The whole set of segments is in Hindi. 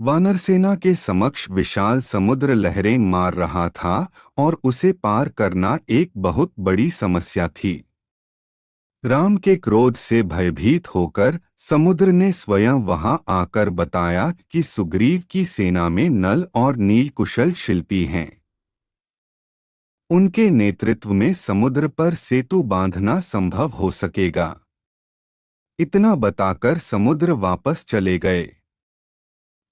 वानर सेना के समक्ष विशाल समुद्र लहरें मार रहा था और उसे पार करना एक बहुत बड़ी समस्या थी। राम के क्रोध से भयभीत होकर समुद्र ने स्वयं वहां आकर बताया कि सुग्रीव की सेना में नल और नील कुशल शिल्पी हैं। उनके नेतृत्व में समुद्र पर सेतु बांधना संभव हो सकेगा। इतना बताकर समुद्र वापस चले गए।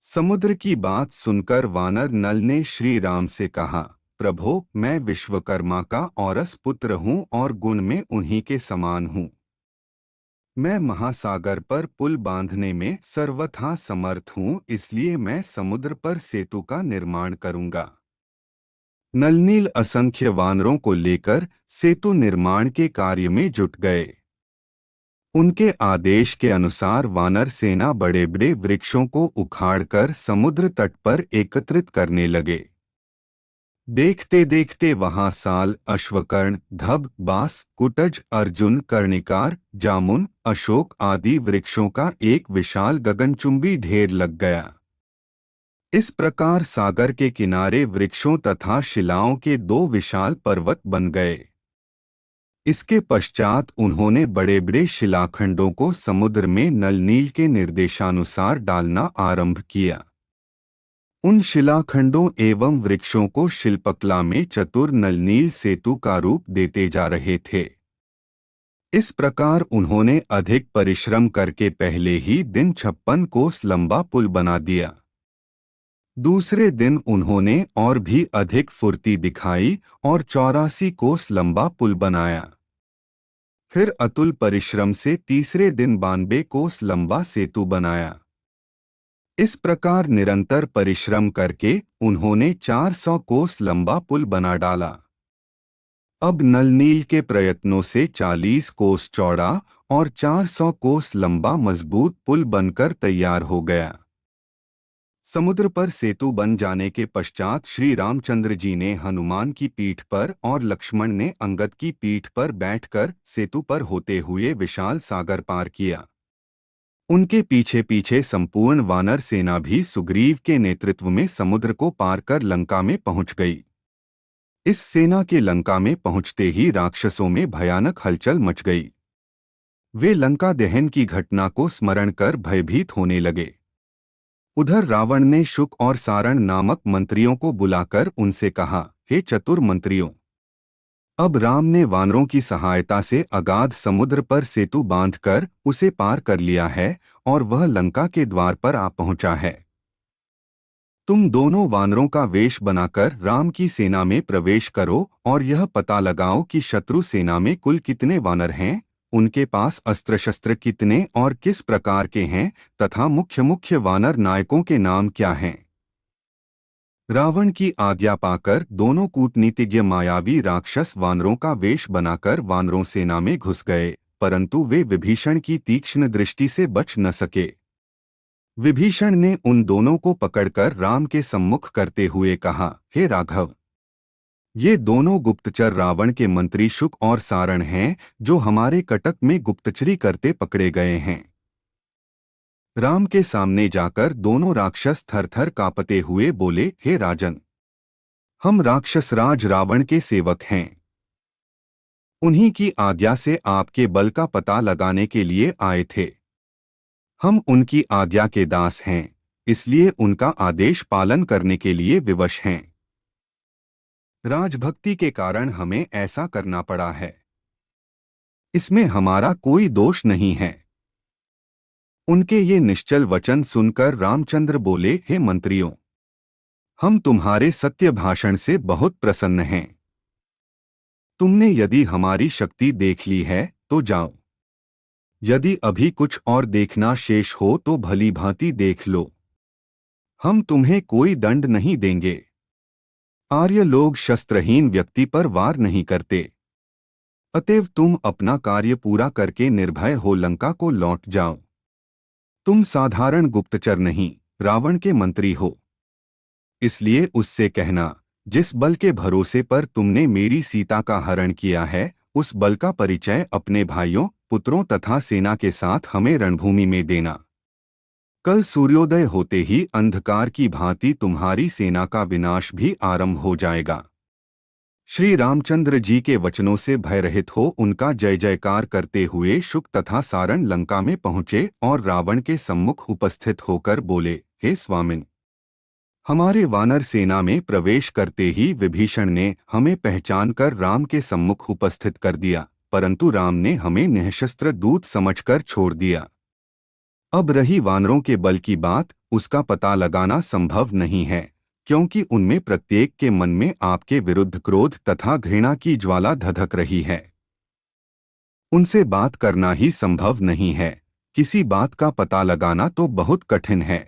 समुद्र की बात सुनकर वानर नल ने श्री राम से कहा, प्रभो, मैं विश्वकर्मा का औरस पुत्र हूँ और गुण में उन्हीं के समान हूँ। मैं महासागर पर पुल बांधने में सर्वथा समर्थ हूँ, इसलिए मैं समुद्र पर सेतु का निर्माण करूँगा। नलनील असंख्य वानरों को लेकर सेतु निर्माण के कार्य में जुट गए। उनके आदेश के अनुसार वानर सेना बड़े बड़े वृक्षों को उखाड़कर समुद्र तट पर एकत्रित करने लगे। देखते देखते वहां साल, अश्वकर्ण, धब, बास, कुटज, अर्जुन, कर्णिकार, जामुन, अशोक आदि वृक्षों का एक विशाल गगनचुंबी ढेर लग गया। इस प्रकार सागर के किनारे वृक्षों तथा शिलाओं के दो विशाल पर्वत बन गए। इसके पश्चात उन्होंने बड़े बड़े शिलाखंडों को समुद्र में नलनील के निर्देशानुसार डालना आरंभ किया। उन शिलाखंडों एवं वृक्षों को शिल्पकला में चतुर नलनील सेतु का रूप देते जा रहे थे। इस प्रकार उन्होंने अधिक परिश्रम करके पहले ही दिन 56 कोस लंबा पुल बना दिया। दूसरे दिन उन्होंने और भी अधिक फुर्ती दिखाई और 84 कोस लंबा पुल बनाया। फिर अतुल परिश्रम से तीसरे दिन 92 कोस लंबा सेतु बनाया। इस प्रकार निरंतर परिश्रम करके उन्होंने 400 कोस लंबा पुल बना डाला। अब नलनील के प्रयत्नों से 40 कोस चौड़ा और 400 कोस लंबा मजबूत पुल बनकर तैयार हो गया। समुद्र पर सेतु बन जाने के पश्चात श्री रामचंद्र जी ने हनुमान की पीठ पर और लक्ष्मण ने अंगद की पीठ पर बैठकर सेतु पर होते हुए विशाल सागर पार किया। उनके पीछे पीछे संपूर्ण वानर सेना भी सुग्रीव के नेतृत्व में समुद्र को पार कर लंका में पहुंच गई। इस सेना के लंका में पहुंचते ही राक्षसों में भयानक हलचल मच गई। वे लंका दहन की घटना को स्मरण कर भयभीत होने लगे। उधर रावण ने शुक और सारण नामक मंत्रियों को बुलाकर उनसे कहा, हे चतुर मंत्रियों, अब राम ने वानरों की सहायता से अगाध समुद्र पर सेतु बांधकर उसे पार कर लिया है और वह लंका के द्वार पर आ पहुंचा है। तुम दोनों वानरों का वेश बनाकर राम की सेना में प्रवेश करो और यह पता लगाओ कि शत्रु सेना में कुल कितने वानर हैं, उनके पास अस्त्र शस्त्र कितने और किस प्रकार के हैं तथा मुख्य मुख्य वानर नायकों के नाम क्या हैं। रावण की आज्ञा पाकर दोनों कूटनीतिज्ञ मायावी राक्षस वानरों का वेश बनाकर वानरों सेना में घुस गए, परंतु वे विभीषण की तीक्ष्ण दृष्टि से बच न सके। विभीषण ने उन दोनों को पकड़कर राम के सम्मुख करते हुए कहा, हे राघव, ये दोनों गुप्तचर रावण के मंत्री शुक और सारण हैं, जो हमारे कटक में गुप्तचरी करते पकड़े गए हैं। राम के सामने जाकर दोनों राक्षस थरथर कांपते हुए बोले, हे राजन, हम राक्षसराज रावण के सेवक हैं। उन्हीं की आज्ञा से आपके बल का पता लगाने के लिए आए थे। हम उनकी आज्ञा के दास हैं, इसलिए उनका आदेश पालन करने के लिए विवश हैं। राजभक्ति के कारण हमें ऐसा करना पड़ा है। इसमें हमारा कोई दोष नहीं है। उनके ये निश्चल वचन सुनकर रामचंद्र बोले, हे मंत्रियों, हम तुम्हारे सत्य भाषण से बहुत प्रसन्न हैं। तुमने यदि हमारी शक्ति देख ली है तो जाओ। यदि अभी कुछ और देखना शेष हो तो भली भांति देख लो। हम तुम्हें कोई दंड नहीं देंगे। आर्य लोग शस्त्रहीन व्यक्ति पर वार नहीं करते। अतएव तुम अपना कार्य पूरा करके निर्भय हो लंका को लौट जाओ। तुम साधारण गुप्तचर नहीं, रावण के मंत्री हो। इसलिए उससे कहना, जिस बल के भरोसे पर तुमने मेरी सीता का हरण किया है, उस बल का परिचय अपने भाइयों, पुत्रों तथा सेना के साथ हमें रणभूमि में देना। कल सूर्योदय होते ही अंधकार की भांति तुम्हारी सेना का विनाश भी आरंभ हो जाएगा। श्री रामचंद्र जी के वचनों से भयरहित हो उनका जय जयकार करते हुए शुक तथा सारण लंका में पहुंचे और रावण के सम्मुख उपस्थित होकर बोले, हे स्वामिन, हमारे वानर सेना में प्रवेश करते ही विभीषण ने हमें पहचानकर राम के सम्मुख उपस्थित कर दिया, परंतु राम ने हमें निःशस्त्र दूत समझकर छोड़ दिया। अब रही वानरों के बल की बात, उसका पता लगाना संभव नहीं है, क्योंकि उनमें प्रत्येक के मन में आपके विरुद्ध क्रोध तथा घृणा की ज्वाला धधक रही है। उनसे बात करना ही संभव नहीं है, किसी बात का पता लगाना तो बहुत कठिन है।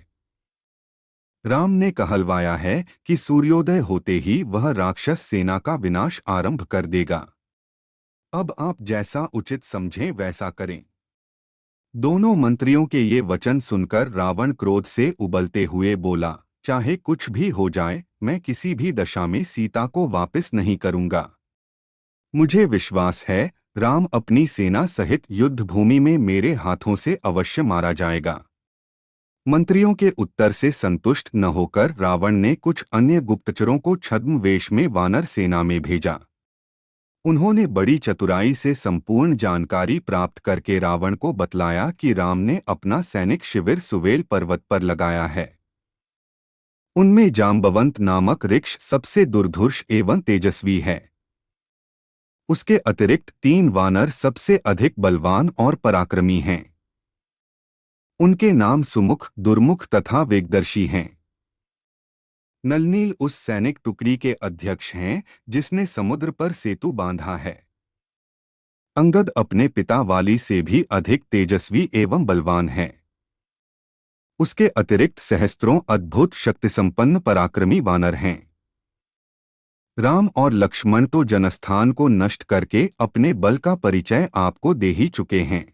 राम ने कहलवाया है कि सूर्योदय होते ही वह राक्षस सेना का विनाश आरंभ कर देगा। अब आप जैसा उचित समझें वैसा करें। दोनों मंत्रियों के ये वचन सुनकर रावण क्रोध से उबलते हुए बोला, चाहे कुछ भी हो जाए, मैं किसी भी दशा में सीता को वापस नहीं करूंगा। मुझे विश्वास है राम अपनी सेना सहित युद्ध भूमि में मेरे हाथों से अवश्य मारा जाएगा। मंत्रियों के उत्तर से संतुष्ट न होकर रावण ने कुछ अन्य गुप्तचरों को छद्म वेश में वानर सेना में भेजा। उन्होंने बड़ी चतुराई से संपूर्ण जानकारी प्राप्त करके रावण को बतलाया कि राम ने अपना सैनिक शिविर सुवेल पर्वत पर लगाया है। उनमें जाम्बवंत नामक ऋक्ष सबसे दुर्धुर्ष एवं तेजस्वी है। उसके अतिरिक्त 3 वानर सबसे अधिक बलवान और पराक्रमी हैं। उनके नाम सुमुख, दुर्मुख तथा वेगदर्शी हैं। नलनील उस सैनिक टुकड़ी के अध्यक्ष हैं जिसने समुद्र पर सेतु बांधा है। अंगद अपने पिता वाली से भी अधिक तेजस्वी एवं बलवान है। उसके अतिरिक्त सहस्त्रों अद्भुत शक्तिसंपन्न पराक्रमी वानर हैं। राम और लक्ष्मण तो जनस्थान को नष्ट करके अपने बल का परिचय आपको दे ही चुके हैं।